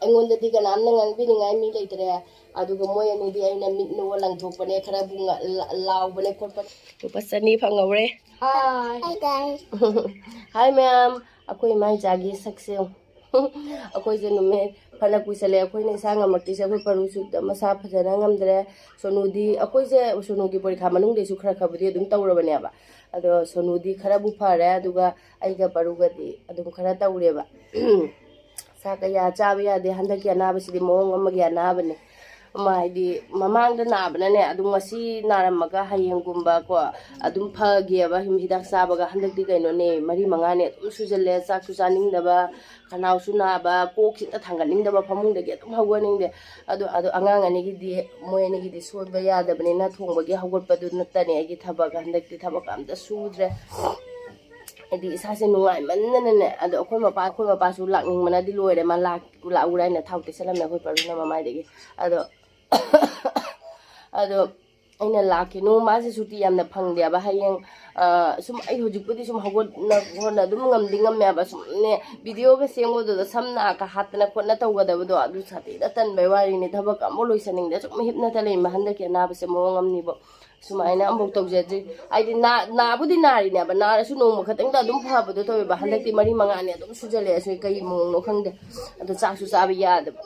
ꯑꯩꯉꯣꯟꯗꯗꯤ ꯀꯅꯥꯝꯅ ꯉꯥꯡꯕꯤꯅꯤꯡꯉꯥꯏ ꯃꯤ ꯂꯩꯇ꯭ꯔꯦ ꯑꯗꯨꯒ ꯃꯣꯏ ꯑꯅꯤꯗꯤ ꯑꯩꯅ ꯃꯤꯠ ꯅꯣ ꯂꯪꯊꯣꯛꯄꯅꯦ ꯈꯔꯕꯨ ꯂꯥꯎꯕꯅꯦ ꯈꯣꯠꯄꯅꯦ ꯂꯨꯄꯥ 200 ꯐꯪꯍꯧꯔꯦ ꯍꯥꯏ guys ꯍꯥꯏ ꯃꯌꯥꯝ ꯑꯩꯈꯣꯏ ꯃꯥꯏꯖꯥꯒꯤ ꯁꯛꯁꯦ ꯑꯩꯈꯣꯏꯁꯦ ꯅꯨꯃꯤꯠ ꯐꯅ ꯀꯨꯏꯁꯜꯂꯦ ꯑꯩꯈꯣꯏꯅ ꯏꯁꯥ ꯉꯝꯃꯛꯇ꯭ꯔꯤꯁꯦ ꯑꯩꯈꯣꯏ ꯄꯔꯨꯁꯨ ꯃꯁꯥ ꯐꯖꯅ ꯉꯝꯗ꯭ꯔꯦ ꯁꯣꯅꯨꯗꯤ ꯑꯩꯈꯣꯏꯁꯦ ꯁꯣꯅꯨꯒꯤ ꯄꯔꯤꯈꯥ ꯃꯅꯨꯡꯗꯁꯨ ꯈꯔꯕꯨꯗꯤ ꯑꯗꯨꯝ ꯇꯧꯔꯕꯅꯦꯕ ꯑꯗꯣ ꯁꯣꯅꯨꯗꯤ ꯈꯔꯕꯨ ꯐꯔꯦ ꯑꯗꯨꯒ ꯑꯩꯒ ꯄꯔꯨꯒꯗꯤ ꯑꯗꯨꯝ ꯈꯔ ꯇꯧꯔꯦꯕ ꯆꯥꯛ ꯀꯌꯥ ꯆꯥꯕ ꯌꯥꯗꯦ ꯍꯟꯗꯛꯀꯤ ꯑꯅꯥꯕꯁꯤꯗꯤ ꯃꯑꯣꯡ ꯑꯃꯒꯤ ꯑꯅꯥꯕꯅꯦ ꯍꯥꯏꯗꯤ ꯃꯃꯥꯡꯗ ꯅꯥꯕꯅꯅꯦ ꯑꯗꯨꯝ ꯉꯁꯤ ꯅꯥꯔꯝꯃꯒ ꯍꯌꯦꯡꯒꯨꯝꯕ ꯀꯣ ꯑꯗꯨꯝ ꯐꯒꯤꯌꯦꯕ ꯍꯤꯗꯥꯛ ꯆꯥꯕꯒ ꯍꯟꯗꯛꯇꯤ ꯀꯩꯅꯣꯅꯦ 4-5ꯅꯦ ꯑꯗꯨꯝ ꯁꯨꯖꯜꯂꯦ ꯆꯥꯛꯁꯨ ꯆꯥꯅꯤꯡꯗꯕ ꯈꯅꯥꯎꯁꯨ ꯅꯥꯕ ꯀꯣꯛꯁꯤꯗ ꯊꯥꯡꯒꯠꯅꯤꯡꯗꯕ ꯐꯃꯨꯡꯗꯒꯤ ꯑꯗꯨꯝ ꯍꯧꯒꯠꯅꯤꯡꯗꯦ ꯑꯗꯣ ꯑꯉꯥꯡ ꯑꯅꯤꯒꯤꯗꯤ ꯃꯣꯏ ꯑꯅꯤꯒꯤꯗꯤ ꯁꯣꯏꯕ ꯌꯥꯗꯕꯅꯤꯅ ꯊꯣꯡꯕꯒꯤ ꯍꯧꯒꯠꯄꯗꯨ ꯅꯠꯇꯅꯦ ꯑꯩꯒꯤ ꯊꯕꯛ ꯍꯟꯗꯛꯇꯤ ꯊꯕꯛ ꯑꯝꯇ ꯁꯨꯗ꯭ꯔꯦ ꯍꯥꯏꯗꯤ ꯏꯁꯥꯁꯦ ꯅꯨꯡꯉꯥꯏꯃꯟꯗꯅꯅꯦ ꯑꯗꯣ ꯑꯩꯈꯣꯏ ꯃꯄꯥꯁꯨ ꯂꯥꯛꯅꯤꯡꯕꯅꯗꯤ ꯂꯣꯏꯔꯦ ꯃꯥ ꯂꯥꯛꯎꯔ ꯑꯩꯅ ꯊꯥꯎ ꯇꯩꯁꯜꯂꯝꯃꯦ ꯑꯩꯈꯣꯏ ꯄꯔꯨꯅ ꯃꯃꯥꯏꯗꯒꯤ ꯑꯗꯣ ꯑꯩꯅ ꯂꯥꯛꯈꯤꯅꯨ ꯃꯥꯁꯦ ꯁꯨꯇꯤ ꯌꯥꯝꯅ ꯐꯪꯗꯦꯕ ꯍꯌꯦꯡ ꯁꯨꯝ ꯑꯩ ꯍꯧꯖꯤꯛꯄꯨꯗꯤ ꯁꯨꯝ ꯍꯧꯒꯠꯅ ꯑꯗꯨꯝ ꯉꯝꯃꯦꯕ ꯁꯨꯝꯅꯦ ꯚꯤꯗꯤꯑꯣꯒ ꯁꯦꯝꯕꯗꯨꯗ ꯁꯝꯅꯒ ꯍꯥꯠꯇꯅ ꯈꯣꯠꯅ ꯇꯧꯒꯗꯕꯗꯣ ꯑꯗꯨ ꯁꯥꯊꯤꯅ ꯇꯟꯕꯩ ꯋꯥꯔꯤꯅꯤ ꯊꯕꯛ ꯑꯃꯐꯥꯎ ꯂꯣꯏꯁꯟꯅꯤꯡꯗꯦ ꯁꯨꯝ ꯍꯤꯞꯅꯇ ꯂꯩꯕ ꯍꯟꯗꯛꯀꯤ ꯑꯅꯥꯕꯁꯦ ꯃꯑꯣꯡ ꯑꯃꯅꯤꯕ ꯁꯨꯃꯥꯏꯅ ꯑꯃꯐꯥꯎ ꯇꯧꯖꯗ꯭ꯔꯤ ꯍꯥꯏꯗꯤ ꯅꯥꯕꯨꯗꯤ ꯅꯥꯔꯤꯅꯦꯕ ꯅꯥꯔꯁꯨ ꯅꯣꯡꯃ ꯈꯛꯇꯪꯗ ꯑꯗꯨꯝ ꯐꯕꯗꯣ ꯇꯧꯋꯦꯕ ꯍꯟꯗꯛꯇꯤ 4-5ꯅꯦ ꯑꯗꯨꯝ ꯁꯨꯖꯜꯂꯛꯑꯦ ꯀꯩ ꯃꯑꯣꯡꯅꯣ ꯈꯪꯗꯦ ꯑꯗꯣ ꯆꯥꯛꯁꯨ ꯆꯥꯕ ꯌꯥꯗꯕ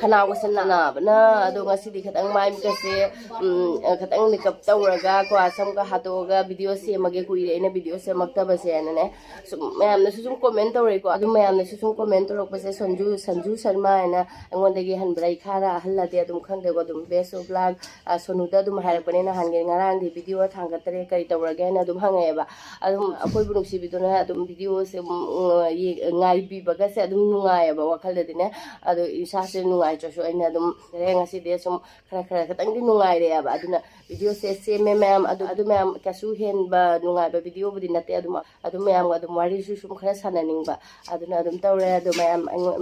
ꯈꯅꯥꯎꯒꯁꯦ ꯅꯥꯕꯅ ꯑꯗꯣ ꯉꯁꯤꯗꯤ ꯈꯤꯇꯪ ꯃꯥꯏꯒꯁꯦ ꯈꯤꯇꯪ ꯃꯦꯀꯞ ꯇꯧꯔꯒ ꯀꯣ ꯁꯝꯒ ꯍꯥꯠꯇꯣꯛꯑꯒ ꯚꯤꯗꯤꯑꯣ ꯁꯦꯝꯃꯒꯦ ꯀꯨꯏꯔꯦ ꯑꯩꯅ ꯚꯤꯗꯤꯑꯣ ꯁꯦꯝꯃꯛꯇꯕꯁꯦꯅꯅꯦ ꯁꯨꯝ ꯃꯌꯥꯝꯅꯁꯨ ꯁꯨꯝ ꯀꯣꯃꯦꯟ ꯇꯧꯔꯛꯏꯀꯣ ꯑꯗꯨꯝ ꯃꯌꯥꯝꯅꯁꯨ ꯁꯨꯝ ꯀꯣꯃꯦꯟ ꯇꯧꯔꯛꯄꯁꯦ ꯁꯟꯖꯨ ꯁꯔꯃ ꯍꯥꯏꯅ ꯑꯩꯉꯣꯟꯗꯒꯤ ꯍꯟꯕ꯭ꯔꯥ ꯈꯔ ꯑꯍꯜꯂꯗꯤ ꯑꯗꯨꯝ ꯈꯪꯗꯦꯀꯣ ꯑꯗꯨꯝ ꯕꯦꯁ ꯑꯣꯐ ꯂꯥꯛ ꯁꯣꯅꯨꯗ ꯑꯗꯨꯝ ꯍꯥꯏꯔꯛꯄꯅꯦ ꯅꯍꯥꯟꯒꯤ ꯉꯔꯥꯡꯗꯤ ꯚꯤꯗꯤꯑꯣ ꯊꯥꯡꯒꯠꯇ꯭ꯔꯦ ꯀꯔꯤ ꯇꯧꯔꯒꯦ ꯍꯥꯏꯅ ꯑꯗꯨꯝ ꯍꯪꯉꯛꯑꯦꯕ ꯑꯗꯨꯝ ꯑꯩꯈꯣꯏꯕꯨ ꯅꯨꯡꯁꯤꯕꯤꯗꯨꯅ ꯑꯗꯨꯝ ꯚꯤꯗꯤꯑꯣꯁꯦ ꯉꯥꯏꯕꯤꯕꯒꯁꯦ ꯑꯗꯨꯝ ꯅꯨꯡꯉꯥꯏꯌꯦꯕ ꯋꯥꯈꯜꯗꯗꯤꯅꯦ ꯑꯗꯣ ꯏꯁꯥꯁꯦ ꯅꯨꯡꯉꯥꯏꯇ꯭ꯔꯁꯨ ꯑꯩꯅ ꯑꯗꯨꯝ ꯉꯁꯤꯗꯤ ꯁꯨꯝ ꯈꯔ ꯈꯤꯇꯪꯗꯤ ꯅꯨꯡꯉꯥꯏꯔꯦꯕ ꯑꯗꯨꯅ ꯚꯤꯗꯤꯑꯣꯁꯦ ꯁꯦꯝꯃꯦ ꯃꯌꯥꯝ ꯑꯗꯨ ꯃꯌꯥꯝ ꯀꯩꯁꯨ ꯍꯦꯟꯕ ꯅꯨꯡꯉꯥꯏꯕ ꯚꯤꯗꯤꯑꯣꯕꯨꯗꯤ ꯅꯠꯇꯦ ꯑꯗꯨꯝ ꯃꯌꯥꯝꯒ ꯑꯗꯨꯝ ꯋꯥꯔꯤꯁꯨ ꯁꯨꯝ ꯈꯔ ꯁꯥꯟꯅꯅꯤꯡꯕ ꯑꯗꯨꯅ ꯑꯗꯨꯝ ꯇꯧꯔꯦ ꯑꯗꯣ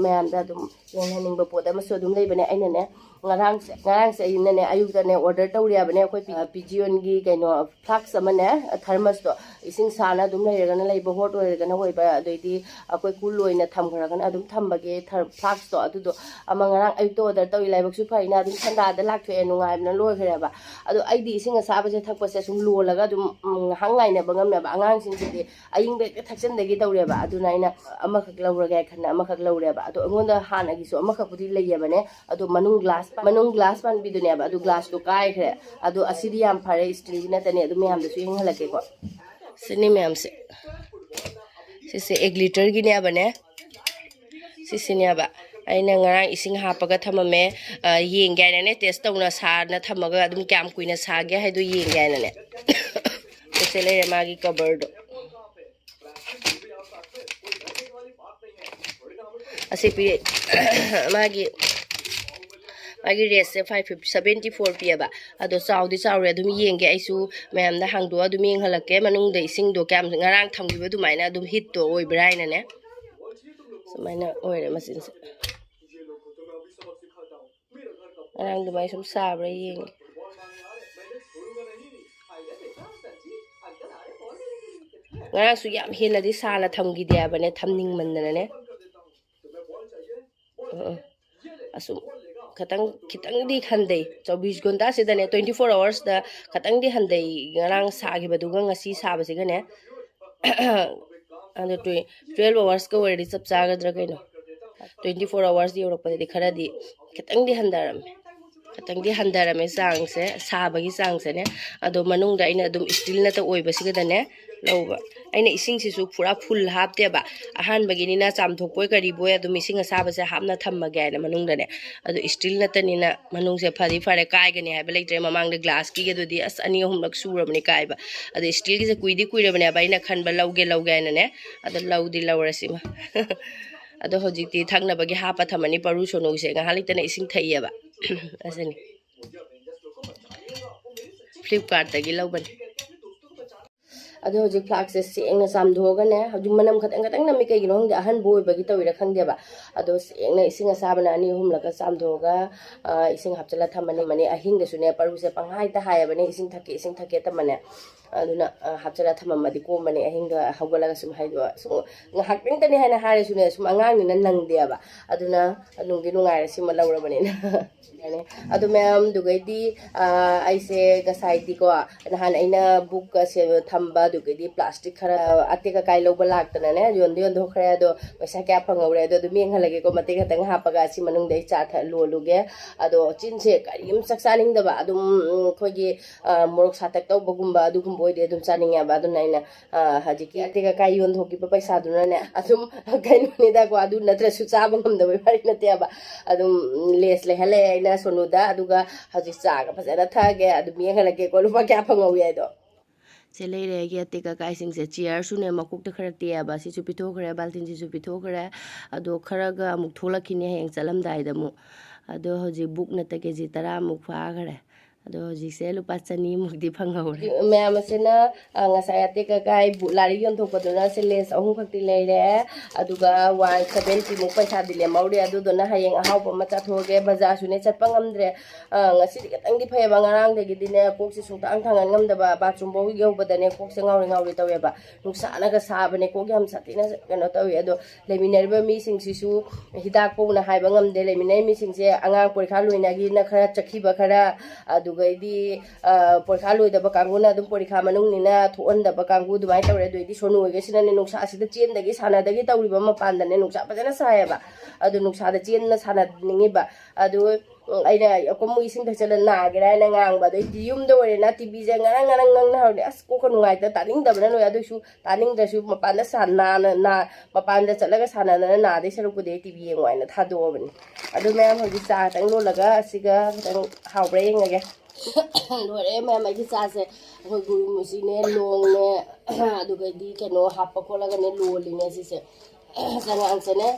ꯃꯌꯥꯝꯗ ꯑꯗꯨꯝ ꯌꯦꯡꯍꯟꯅꯤꯡꯕ ꯄꯣꯠ ꯑꯃꯁꯨ ꯑꯗꯨꯝ ꯂꯩꯕꯅꯦ ꯑꯩꯅꯅꯦ ꯉꯔꯥꯡꯁꯦ ꯑꯩꯅꯅꯦ ꯑꯌꯨꯛꯇꯅꯦ ꯑꯣꯔꯗꯔ ꯇꯧꯔꯤꯕꯅꯦ ꯑꯩꯈꯣꯏ ꯄꯤꯖꯤꯌꯣꯟꯒꯤ ꯀꯩꯅꯣ ꯐ꯭ꯂꯥꯛꯁ ꯑꯃꯅꯦ ꯊꯔꯃꯁꯇꯣ ꯏꯁꯤꯡ ꯁꯥꯅ ꯑꯗꯨꯝ ꯂꯩꯔꯒꯅ ꯂꯩꯕ ꯍꯣꯠ ꯑꯣꯏꯔꯒꯅ ꯑꯣꯏꯕ ꯑꯗꯩꯗꯤ ꯑꯩꯈꯣꯏ ꯀꯨꯜ ꯑꯣꯏꯅ ꯊꯝꯈ꯭ꯔꯒꯅ ꯑꯗꯨꯝ ꯊꯝꯕꯒꯤ ꯐ꯭ꯂꯥꯛꯁꯇꯣ ꯑꯗꯨꯗꯣ ꯑꯃ ꯉꯔꯥꯡ ꯑꯌꯨꯛꯇ ꯑꯣꯔꯗꯔ ꯇꯧꯏ ꯂꯥꯏꯕꯛꯁꯨ ꯐꯩꯅ ꯑꯗꯨꯝ ꯊꯟꯗꯥꯗ ꯂꯥꯛꯊꯣꯛꯑꯦ ꯅꯨꯡꯉꯥꯏꯕꯅ ꯂꯣꯏꯈ꯭ꯔꯦꯕ ꯑꯗꯣ ꯑꯩꯗꯤ ꯏꯁꯤꯡ ꯑꯁꯥꯕꯁꯦ ꯊꯛꯄꯁꯦ ꯁꯨꯝ ꯂꯣꯜꯂꯒ ꯑꯗꯨꯝ ꯉꯥꯏꯍꯥꯛ ꯉꯥꯏꯅꯕ ꯉꯝꯃꯦꯕ ꯑꯉꯥꯡꯁꯤꯡꯁꯤꯗꯤ ꯑꯌꯤꯡꯕ ꯍꯦꯛꯇ ꯊꯛꯆꯟꯗꯒꯤ ꯇꯧꯔꯦꯕ ꯑꯗꯨꯅ ꯑꯩꯅ ꯑꯃꯈꯛ ꯂꯧꯔꯒꯦ ꯈꯟꯅ ꯑꯃꯈꯛ ꯂꯧꯔꯦꯕ ꯑꯗꯣ ꯑꯩꯉꯣꯟꯗ ꯍꯥꯟꯅꯒꯤꯁꯨ ꯑꯃꯈꯛꯄꯨꯗꯤ ꯂꯩꯌꯦꯕꯅꯦ ꯑꯗꯣ ꯃꯅꯨꯡ ꯒ꯭ꯂꯥꯁ ꯄꯥꯟꯕꯤꯗꯨꯅꯦꯕ ꯑꯗꯨ ꯒ꯭ꯂꯥꯁꯇꯣ ꯀꯥꯏꯈ꯭ꯔꯦ ꯑꯗꯣ ꯑꯁꯤꯗꯤ ꯌꯥꯝ ꯐꯔꯦ ꯏꯁꯇꯤꯜꯒꯤ ꯅꯠꯇꯅꯦ ꯑꯗꯨ ꯃꯌꯥꯝꯗꯁꯨ ꯌꯦꯡꯍꯜꯂꯛꯀꯦꯀꯣ ꯁꯤꯅꯤ ꯃꯌꯥꯝꯁꯦ ꯁꯤꯁꯦ 1 ꯂꯤꯇꯔꯒꯤꯅꯦꯕꯅꯦ ꯁꯤꯁꯤꯅꯦꯕ ꯑꯩꯅ ꯉꯔꯥꯡ ꯏꯁꯤꯡ ꯍꯥꯞꯄꯒ ꯊꯝꯃꯝꯃꯦ ꯌꯦꯡꯒꯦ ꯍꯥꯏꯅꯅꯦ ꯇꯦꯁ ꯇꯧꯅ ꯁꯥꯔꯅ ꯊꯝꯃꯒ ꯑꯗꯨꯝ ꯀꯌꯥꯝ ꯀꯨꯏꯅ ꯁꯥꯒꯦ ꯍꯥꯏꯗꯣ ꯌꯦꯡꯒꯦ ꯍꯥꯏꯅꯅꯦ ꯁꯤꯁꯦ ꯂꯩꯔꯦ ꯃꯥꯒꯤ ꯀꯕꯔꯗꯣ ꯑꯁꯤ ꯄꯤꯔꯦ ꯃꯥꯒꯤ ꯔꯦꯠꯁꯦ 574 ꯄꯤꯌꯦꯕ ꯑꯗꯣ ꯆꯥꯎꯗꯤ ꯆꯥꯎꯔꯦ ꯑꯗꯨꯝ ꯌꯦꯡꯒꯦ ꯑꯩꯁꯨ ꯃꯌꯥꯝꯗ ꯍꯥꯡꯗꯣꯛꯑ ꯑꯗꯨꯝ ꯌꯦꯡꯍꯜꯂꯛꯀꯦ ꯃꯅꯨꯡꯗ ꯏꯁꯤꯡꯗꯣ ꯀꯌꯥꯝ ꯉꯔꯥꯡ ꯊꯝꯈꯤꯕ ꯑꯗꯨꯃꯥꯏꯅ ꯑꯗꯨꯝ ꯍꯤꯠꯇꯣ ꯑꯣꯏꯕ꯭ꯔꯥ ꯍꯥꯏꯅꯅꯦ ꯁꯨꯃꯥꯏꯅ ꯑꯣꯏꯔꯦ ꯃꯆꯤꯟꯁꯦ ꯉꯔꯥꯡ ꯑꯗꯨꯃꯥꯏꯅ ꯁꯨꯝ ꯁꯥꯕ꯭ꯔꯥ ꯌꯦꯡꯒꯦ ꯉꯔꯥꯡꯁꯨ ꯌꯥꯝ ꯍꯦꯟꯅꯗꯤ ꯁꯥꯅ ꯊꯝꯈꯤꯗꯦ ꯍꯥꯏꯕꯅꯦ ꯊꯝꯅꯤꯡꯃꯟꯗꯅꯅꯦ ꯑꯁꯨꯝ ꯈꯤꯇꯪꯗꯤ ꯍꯟꯊꯩ 24 ꯘꯟꯇꯥꯁꯤꯗꯅꯦ 24 ꯑꯋꯥꯔꯁꯇ ꯈꯤꯇꯪꯗꯤ ꯍꯟꯊꯩ ꯉꯔꯥꯡ ꯁꯥꯈꯤꯕꯗꯨꯒ ꯉꯁꯤ ꯁꯥꯕꯁꯤꯒꯅꯦ ꯑꯗꯣ 12 ꯑꯋꯥꯔꯁꯀ ꯑꯣꯏꯔꯗꯤ ꯆꯞ ꯆꯥꯒꯗ꯭ꯔꯥ ꯀꯩꯅꯣ 24 ꯑꯋꯥꯔꯁ ꯌꯧꯔꯛꯄꯗꯗꯤ ꯈꯔꯗꯤ ꯈꯤꯇꯪꯗꯤ ꯍꯟꯊꯔꯝꯃꯦ ꯆꯥꯡꯁꯦ ꯁꯥꯕꯒꯤ ꯆꯥꯡꯁꯦꯅꯦ ꯑꯗꯣ ꯃꯅꯨꯡꯗ ꯑꯩꯅ ꯑꯗꯨꯝ ꯏꯁꯇꯤꯜ ꯅꯠꯇ ꯑꯣꯏꯕꯁꯤꯒꯗꯅꯦ ꯂꯧꯕ ꯑꯩꯅ ꯏꯁꯤꯡꯁꯤꯁꯨ ꯄꯨꯔꯥ ꯐꯨꯜ ꯍꯥꯞꯇꯦꯕ ꯑꯍꯥꯟꯕꯒꯤꯅꯤꯅ ꯆꯥꯝꯊꯣꯛꯄꯣꯏ ꯀꯔꯤꯕꯣꯏ ꯑꯗꯨꯝ ꯏꯁꯤꯡ ꯑꯁꯥꯕꯁꯦ ꯍꯥꯞꯅ ꯊꯝꯃꯒꯦ ꯍꯥꯏꯅ ꯃꯅꯨꯡꯗꯅꯦ ꯑꯗꯣ ꯏꯁꯇꯤꯜ ꯅꯠꯇꯅꯤꯅ ꯃꯅꯨꯡꯁꯦ ꯐꯗꯤ ꯐꯔꯦ ꯀꯥꯏꯒꯅꯤ ꯍꯥꯏꯕ ꯂꯩꯇ꯭ꯔꯦ ꯃꯃꯥꯡꯗ ꯒ꯭ꯂꯥꯁꯀꯤꯒꯗꯨꯗꯤ ꯑꯁ 2-3ꯂꯛ ꯁꯨꯔꯕꯅꯤ ꯀꯥꯏꯕ ꯑꯗꯣ ꯏꯁꯇꯤꯜꯒꯤꯁꯦ ꯀꯨꯏꯔꯕꯅꯦꯕ ꯑꯩꯅ ꯈꯟꯕ ꯂꯧꯒꯦ ꯍꯥꯏꯅꯅꯦ ꯑꯗꯣ ꯂꯧꯔꯁꯤꯃ ꯑꯗꯣ ꯍꯧꯖꯤꯛꯇꯤ ꯊꯛꯅꯕꯒꯤ ꯍꯥꯞꯄ ꯊꯝꯃꯅꯤ ꯄꯔꯨ ꯁꯣꯅꯨꯁꯦ ꯉꯥꯏꯍꯥꯛ ꯂꯩꯇꯅ ꯏꯁꯤꯡ ꯊꯛꯏꯑꯕ ꯑꯁꯤꯅꯤ ꯐ꯭ꯂꯤꯞꯀꯥꯔꯠꯇꯒꯤ ꯂꯧꯕꯅꯤ ꯑꯗꯣ ꯍꯧꯖꯤꯛ ꯐ꯭ꯂꯥꯛꯁꯦ ꯁꯦꯡꯅ ꯆꯥꯝꯊꯣꯛꯑꯒꯅꯦ ꯍꯧꯖꯤꯛ ꯃꯅꯝ ꯈꯇꯪ ꯅꯝꯃꯤ ꯀꯩꯒꯤꯅꯣ ꯈꯪꯗꯦ ꯑꯍꯟꯕ ꯑꯣꯏꯕꯒꯤ ꯇꯧꯔꯤꯔꯥ ꯈꯪꯗꯦꯕ ꯑꯗꯣ ꯁꯦꯡꯅ ꯏꯁꯤꯡ ꯑꯁꯥꯕꯅ 2-3ꯂꯛꯀ ꯆꯥꯝꯊꯣꯛꯑꯒ ꯏꯁꯤꯡ ꯍꯥꯞꯆꯤꯜꯂ ꯊꯝꯃꯅꯤ ꯑꯍꯤꯡꯗꯁꯨꯅꯦ ꯄꯔꯨꯁꯦ ꯄꯪꯍꯥꯏꯇ ꯍꯥꯏꯌꯦꯕꯅꯦ ꯏꯁꯤꯡ ꯊꯛꯀꯦ ꯇꯝꯃꯅꯦ ꯑꯗꯨꯅ ꯍꯥꯞꯆꯤꯜꯂ ꯊꯝꯃꯝꯃꯗꯤ ꯀꯣꯝꯕꯅꯦ ꯑꯍꯤꯡꯗ ꯍꯧꯒꯠꯂꯒ ꯁꯨꯝ ꯍꯥꯏꯗꯣ ꯁꯨꯝ ꯉꯥꯏꯍꯥꯛꯇꯪꯇꯅꯤ ꯍꯥꯏꯅ ꯍꯥꯏꯔꯁꯨꯅꯦ ꯁꯨꯝ ꯑꯉꯥꯡꯅꯤꯅ ꯅꯪꯗꯦꯕ ꯑꯗꯨꯅ ꯅꯨꯡꯗꯤ ꯅꯨꯡꯉꯥꯏꯔꯦ ꯁꯤꯃ ꯂꯧꯔꯕꯅꯤꯅ ꯑꯗꯨ ꯃꯌꯥꯝꯗꯨꯒꯩꯗꯤ ꯑꯩꯁꯦ ꯉꯁꯥꯏꯗꯤꯀꯣ ꯅꯍꯥꯟ ꯑꯩꯅ ꯕꯨꯛꯀ ꯊꯝꯕ ꯑꯗꯨꯒꯩꯗꯤ ꯄ꯭ꯂꯥꯁꯇꯤꯛ ꯈꯔ ꯑꯇꯦꯛ ꯑꯀꯥꯏ ꯂꯧꯕ ꯂꯥꯛꯇꯅꯅꯦ ꯌꯣꯟꯊꯣꯛꯈ꯭ꯔꯦ ꯑꯗꯣ ꯄꯩꯁꯥ ꯀꯌꯥ ꯐꯪꯍꯧꯔꯦ ꯑꯗꯣ ꯑꯗꯨꯝ ꯌꯦꯡꯍꯜꯂꯒꯦꯀꯣ ꯃꯇꯦꯛ ꯈꯛꯇꯪ ꯍꯥꯞꯄꯒ ꯑꯁꯤ ꯃꯅꯨꯡꯗ ꯑꯩ ꯆꯥ ꯂꯣꯜꯂꯨꯒꯦ ꯑꯗꯣ ꯆꯤꯟꯁꯦ ꯀꯔꯤꯝ ꯆꯥꯛ ꯆꯥꯅꯤꯡꯗꯕ ꯑꯗꯨꯝ ꯑꯩꯈꯣꯏꯒꯤ ꯃꯣꯔꯣꯛ ꯁꯥꯇꯛ ꯇꯧꯕꯒꯨꯝꯕ ꯑꯗꯨꯒꯨꯝꯕ ꯑꯣꯏꯗꯤ ꯑꯗꯨꯝ ꯆꯥꯅꯤꯡꯉꯦꯕ ꯑꯗꯨꯅ ꯑꯩꯅ ꯍꯧꯖꯤꯛꯀꯤ ꯑꯇꯦꯛ ꯑꯀꯥꯏ ꯌꯣꯟꯊꯣꯛꯈꯤꯕ ꯄꯩꯁꯥꯗꯨꯅꯅꯦ ꯑꯗꯨꯝ ꯀꯩꯅꯣꯅꯤꯗꯀꯣ ꯑꯗꯨ ꯅꯠꯇ꯭ꯔꯁꯨ ꯆꯥꯕ ꯉꯝꯗꯕꯩ ꯋꯥꯔꯤ ꯅꯠꯇꯦꯕ ꯑꯗꯨꯝ ꯂꯦꯁ ꯂꯩꯍꯜꯂꯛꯑꯦ ꯑꯩꯅ ꯁꯣꯅꯨꯗ ꯑꯗꯨꯒ ꯍꯧꯖꯤꯛ ꯆꯥꯒ ꯐꯖꯅ ꯊꯛꯑꯒꯦ ꯑꯗꯨꯝ ꯌꯦꯡꯍꯜꯂꯛꯀꯦꯀꯣ ꯂꯨꯄꯥ ꯀꯌꯥ ꯐꯪꯍꯧꯏ ꯍꯥꯏꯗꯣ ꯁꯦ ꯂꯩꯔꯦ ꯑꯩꯒꯤ ꯑꯇꯦꯛ ꯑꯀꯥꯏꯁꯤꯡꯁꯦ ꯆꯤꯌꯔꯁꯨꯅꯦ ꯃꯀꯣꯛꯇ ꯈꯔ ꯇꯦꯛꯑꯕ ꯁꯤꯁꯨ ꯄꯤꯊꯣꯛꯈ꯭ꯔꯦ ꯕꯥꯜꯇꯤꯟꯁꯤꯁꯨ ꯄꯤꯊꯣꯛꯈ꯭ꯔꯦ ꯑꯗꯣ ꯈꯔꯒ ꯑꯃꯨꯛ ꯊꯣꯛꯂꯛꯈꯤꯅꯦ ꯍꯌꯦꯡ ꯆꯠꯂꯝꯗꯥꯏꯗ ꯑꯃꯨꯛ ꯑꯗꯣ ꯍꯧꯖꯤꯛ ꯕꯨꯛꯅꯠꯇ KG 10 ꯐꯥꯈ꯭ꯔꯦ ꯑꯗꯣ ꯍꯧꯖꯤꯛꯁꯦ ꯂꯨꯄꯥ 200 ꯃꯨꯛꯇꯤ ꯐꯪꯍꯧꯔꯦ ꯃꯌꯥꯝ ꯑꯁꯤꯅ ꯉꯁꯥꯏ ꯑꯇꯦꯛ ꯑꯀꯥꯏ ꯂꯥꯏꯔꯤꯛ ꯌꯣꯟꯊꯣꯛꯄꯗꯨꯅ ꯁꯤ ꯂꯦꯁ 3 ꯈꯛꯇꯤ ꯂꯩꯔꯦ ꯑꯗꯨꯒ 170 ꯃꯨꯛ ꯄꯩꯁꯥꯗꯤ ꯂꯦꯝꯍꯧꯔꯦ ꯑꯗꯨꯗꯨꯅ ꯍꯌꯦꯡ ꯑꯍꯥꯎꯕ ꯑꯃ ꯆꯥꯊꯣꯛꯑꯒꯦ ꯕꯖꯥꯔꯁꯨꯅꯦ ꯆꯠꯄ ꯉꯝꯗ꯭ꯔꯦ ꯉꯁꯤꯗꯤ ꯈꯤꯇꯪꯗꯤ ꯐꯩꯌꯦꯕ ꯉꯔꯥꯡꯗꯒꯤꯗꯤꯅꯦ ꯀꯣꯛꯁꯦ ꯁꯨꯡꯊꯥꯡ ꯊꯥꯡꯒꯠ ꯉꯝꯗꯕ ꯕꯥꯊꯔꯨꯝꯐꯥꯎ ꯌꯧꯕꯗꯅꯦ ꯀꯣꯛꯁꯦ ꯉꯥꯎꯔꯤ ꯇꯧꯋꯦꯕ ꯅꯨꯡꯁꯥꯅꯒ ꯁꯥꯕꯅꯦ ꯀꯣꯛ ꯌꯥꯝ ꯁꯥꯊꯤꯅ ꯀꯩꯅꯣ ꯇꯧꯋꯤ ꯑꯗꯣ ꯂꯩꯃꯤꯟꯅꯔꯤꯕ ꯃꯤꯁꯤꯡꯁꯤꯁꯨ ꯍꯤꯗꯥꯛ ꯄꯧꯅ ꯍꯥꯏꯕ ꯉꯝꯗꯦ ꯂꯩꯃꯤꯟꯅꯔꯤꯕ ꯃꯤꯁꯤꯡꯁꯦ ꯑꯉꯥꯡ ꯄꯣꯔꯤꯈꯥ ꯂꯣꯏꯅꯒꯤꯅ ꯈꯔ ꯆꯠꯈꯤꯕ ꯈꯔ ꯑꯗꯨꯒꯩꯗꯤ ꯄꯣꯔꯤꯈꯥ ꯂꯣꯏꯗꯕ ꯀꯥꯡꯕꯨꯅ ꯑꯗꯨꯝ ꯄꯣꯔꯤꯈꯥ ꯃꯅꯨꯡꯅꯤꯅ ꯊꯣꯛꯍꯟꯗꯕ ꯀꯥꯡꯕꯨ ꯑꯗꯨꯃꯥꯏꯅ ꯇꯧꯔꯦ ꯑꯗꯨꯏꯗꯤ ꯁꯣꯅꯨ ꯑꯣꯏꯒꯁꯤꯅꯅꯦ ꯅꯨꯡꯁꯥꯁꯤꯗ ꯆꯦꯟꯗꯒꯤ ꯁꯥꯟꯅꯗꯒꯤ ꯇꯧꯔꯤꯕ ꯃꯄꯥꯟꯗꯅꯦ ꯅꯨꯡꯁꯥ ꯐꯖꯅ ꯁꯥꯏꯌꯦꯕ ꯑꯗꯨ ꯅꯨꯡꯁꯥꯗ ꯆꯦꯟꯅ ꯁꯥꯟꯅꯅꯤꯡꯉꯤꯕ ꯑꯗꯨ ꯑꯩꯅ ꯑꯃꯨꯛ ꯏꯁꯤꯡ ꯊꯛꯆꯜꯂ ꯅꯥꯒꯦꯔꯥ ꯍꯥꯏꯅ ꯉꯥꯡꯕ ꯑꯗꯩꯗꯤ ꯌꯨꯝꯗ ꯑꯣꯏꯔꯦꯅ ꯇꯤꯚꯤꯁꯦ ꯉꯔꯪ ꯉꯪꯅ ꯍꯧꯔꯦ ꯑꯁ ꯀꯣꯛꯀ ꯅꯨꯡꯉꯥꯏꯇ ꯇꯥꯅꯤꯡꯗꯕꯅ ꯂꯣꯏ ꯑꯗꯨꯏꯁꯨ ꯇꯥꯅꯤꯡꯗ꯭ꯔꯁꯨ ꯃꯄꯥꯟꯗ ꯆꯠꯂꯒ ꯁꯥꯟꯅꯗꯅ ꯅꯥꯗꯩ ꯁꯔꯨꯛꯄꯨꯗꯤ ꯑꯩ ꯇꯤꯚꯤ ꯌꯦꯡꯉꯨ ꯍꯥꯏꯅ ꯊꯥꯗꯣꯛꯑꯕꯅꯤ ꯑꯗꯨ ꯃꯌꯥꯝ ꯍꯧꯖꯤꯛ ꯆꯥ ꯈꯤꯇꯪ ꯂꯣꯜꯂꯒ ꯑꯁꯤꯒ ꯈꯤꯇꯪ ꯍꯥꯎꯕ꯭ꯔꯥ ꯌꯦꯡꯉꯒꯦ ꯂꯣꯏꯔꯦ ꯃꯌꯥꯝ ꯑꯩꯒꯤ ꯆꯥꯁꯦ ꯑꯩꯈꯣꯏ ꯒꯨꯔꯨꯃꯨꯁꯤꯅꯦ ꯂꯣꯡꯅꯦ ꯑꯗꯨꯒꯩꯗꯤ ꯀꯩꯅꯣ ꯍꯥꯞꯄ ꯈꯣꯠꯂꯒꯅꯦ ꯂꯣꯜꯂꯤꯅꯦ ꯁꯤꯁꯦ ꯆꯉꯥꯡꯁꯦꯅꯦ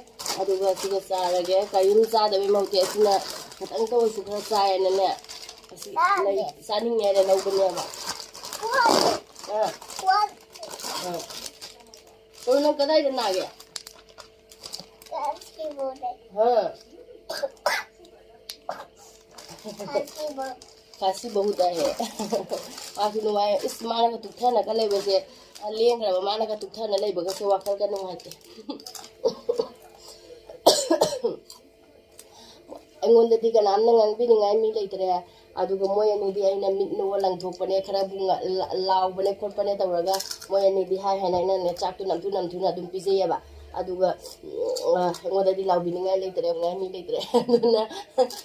ꯑꯗꯨꯒ ꯁꯤꯒ ꯆꯥꯔꯒꯦ ꯀꯔꯤꯝ ꯆꯥꯗꯕꯩ ꯃꯍꯨꯠꯇꯤ ꯑꯁꯤꯅ ꯈꯤꯇꯪ ꯇꯧꯔꯁꯨ ꯈꯔ ꯆꯥꯏꯅꯅꯦ ꯑꯁꯤ ꯆꯥꯅꯤꯡꯉꯦ ꯍꯥꯏꯅ ꯂꯧꯕꯅꯦꯕ ꯅꯪ ꯀꯗꯥꯏꯗ ꯅꯥꯒꯦ खांसी बहुत है मासु नुवाय इस मानक तुथना का लेबसे लेंग्रब मानक तुथना लेबगसे वाखल का नुवाते अꯩꯉꯣꯟꯗꯗꯤ ꯀꯅꯥꯝꯅ ꯉꯥꯡꯕꯤꯅꯤꯡꯉꯥꯏ ꯃꯤ ꯂꯩꯇ꯭ꯔꯦ ꯑꯗꯨꯒ ꯃꯣꯏ ꯑꯅꯤꯗꯤ ꯑꯩꯅ ꯃꯤꯠꯅ ꯂꯪꯊꯣꯛꯄꯅꯦ ꯈꯔ ꯂꯥꯎꯕꯅꯦ ꯈꯣꯠꯄꯅꯦ ꯇꯧꯔꯒ ꯃꯣꯏ ꯑꯅꯤꯗꯤ ꯍꯥꯏꯅ ꯑꯩꯅꯅꯦ ꯆꯥꯛꯇꯨ ꯅꯝꯊꯨꯅ ꯑꯗꯨꯝ ꯄꯤꯖꯩꯌꯦꯕ ꯑꯗꯨꯒ ꯑꯩꯉꯣꯟꯗꯗꯤ ꯂꯥꯎꯕꯤꯅꯤꯡꯉꯥꯏ ꯂꯩꯇ꯭ꯔꯦ ꯃꯤ ꯂꯩꯇ꯭ꯔꯦ ꯑꯗꯨꯅ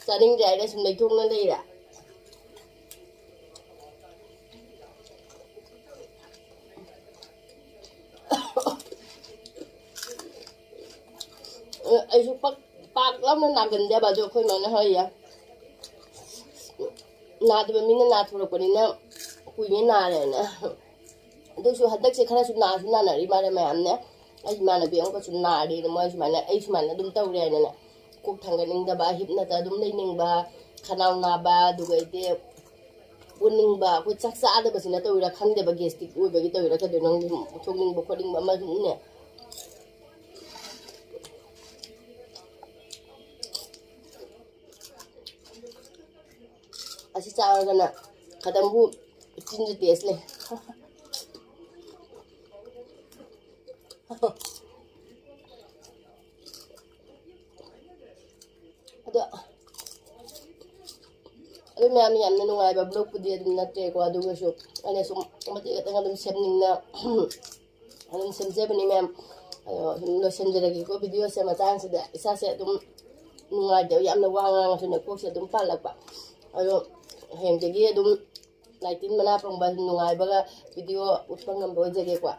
ꯆꯥꯅꯤꯡꯗ꯭ꯔꯦ ꯍꯥꯏꯅ ꯁꯨꯝ ꯂꯩꯊꯣꯛꯅ ꯂꯩꯔꯦ ꯑꯩꯁꯨ ꯄꯥꯛ ꯂꯥꯎꯅ ꯅꯥꯒꯟꯗꯦꯕ ꯑꯗꯣ ꯑꯩꯈꯣꯏ ꯃꯥꯅ ꯍꯥꯏꯌꯦ ꯅꯥꯗꯕ ꯃꯤꯅ ꯅꯥꯊꯣꯔꯛꯄꯅꯤꯅ ꯀꯨꯏꯅ ꯅꯥꯔꯦꯅ ꯑꯗꯨꯁꯨ ꯍꯟꯗꯛꯁꯦ ꯈꯔꯁꯨ ꯅꯥꯅꯔꯤ ꯃꯥꯜꯂꯦ ꯃꯌꯥꯝꯅꯦ ꯑꯩ ꯏꯃꯥꯟꯅꯕꯤ ꯑꯃꯨꯛꯀꯁꯨ ꯅꯥꯔꯦꯅ ꯃꯣꯏ ꯁꯨꯃꯥꯏꯅ ꯑꯩ ꯁꯨꯃꯥꯏꯅ ꯑꯗꯨꯝ ꯇꯧꯔꯦ ꯍꯥꯏꯅꯅꯦ ꯀꯣꯛ ꯊꯥꯡꯒꯠꯅꯤꯡꯗꯕ ꯍꯤꯞꯅꯇ ꯑꯗꯨꯝ ꯂꯩꯅꯤꯡꯕ ꯈꯅꯥꯎ ꯅꯥꯕ ꯑꯗꯨꯒꯩꯗꯤ ꯎꯅꯤꯡꯕ ꯑꯩꯈꯣꯏ ꯆꯥꯛ ꯆꯥꯗꯕꯁꯤꯅ ꯇꯧꯔꯤꯔꯥ ꯈꯪꯗꯦꯕ ꯒꯦꯁꯇꯤꯛ ꯑꯣꯏꯕꯒꯤ ꯇꯧꯔꯤꯔꯥ ꯀꯩꯗꯧꯅꯣ ꯊꯣꯛꯅꯤꯡꯕ ꯈꯣꯠꯅꯤꯡꯕ ꯑꯃꯁꯨꯅꯦ ꯑꯁꯤ ꯆꯥꯔꯒꯅ ꯈꯇꯪꯕꯨ ꯆꯤꯟꯁꯨ ꯇꯦꯁ ꯂꯩ ꯑꯗꯨ ꯃꯌꯥꯝ ꯌꯥꯝꯅ ꯅꯨꯡꯉꯥꯏꯕ ꯕ꯭ꯂꯣꯛꯄꯨꯗꯤ ꯑꯗꯨꯝ ꯅꯠꯇ꯭ꯔꯦꯀꯣ ꯑꯗꯨꯒꯁꯨ ꯑꯩꯅ ꯁꯨꯝ ꯃꯇꯦꯛ ꯈꯛꯇꯪ ꯑꯗꯨꯝ ꯁꯦꯝꯅꯤꯡꯅ ꯑꯗꯨꯝ ꯁꯦꯝꯖꯕꯅꯤ ꯃꯌꯥꯝ ꯁꯨꯝ ꯂꯣꯏꯁꯤꯟꯖꯔꯒꯦꯀꯣ ꯚꯤꯗꯤꯑꯣꯁꯦ ꯃꯇꯥꯡꯁꯤꯗ ꯏꯁꯥꯁꯦ ꯑꯗꯨꯝ ꯅꯨꯡꯉꯥꯏꯇꯕ ꯌꯥꯝꯅ ꯋꯥ ꯉꯥꯡꯉꯁꯨꯅꯦ ꯀꯣꯛꯁꯦ ꯑꯗꯨꯝ ꯄꯥꯜꯂꯛꯄ ꯑꯗꯣ ꯍꯌꯦꯡꯗꯒꯤ ꯑꯗꯨꯝ ꯂꯥꯏꯇꯤꯟ ꯃꯅꯥ ꯄꯪꯕ ꯅꯨꯡꯉꯥꯏꯕꯒ ꯚꯤꯗꯤꯑꯣ ꯎꯠꯄ ꯉꯝꯕ ꯑꯣꯏꯖꯒꯦꯀꯣ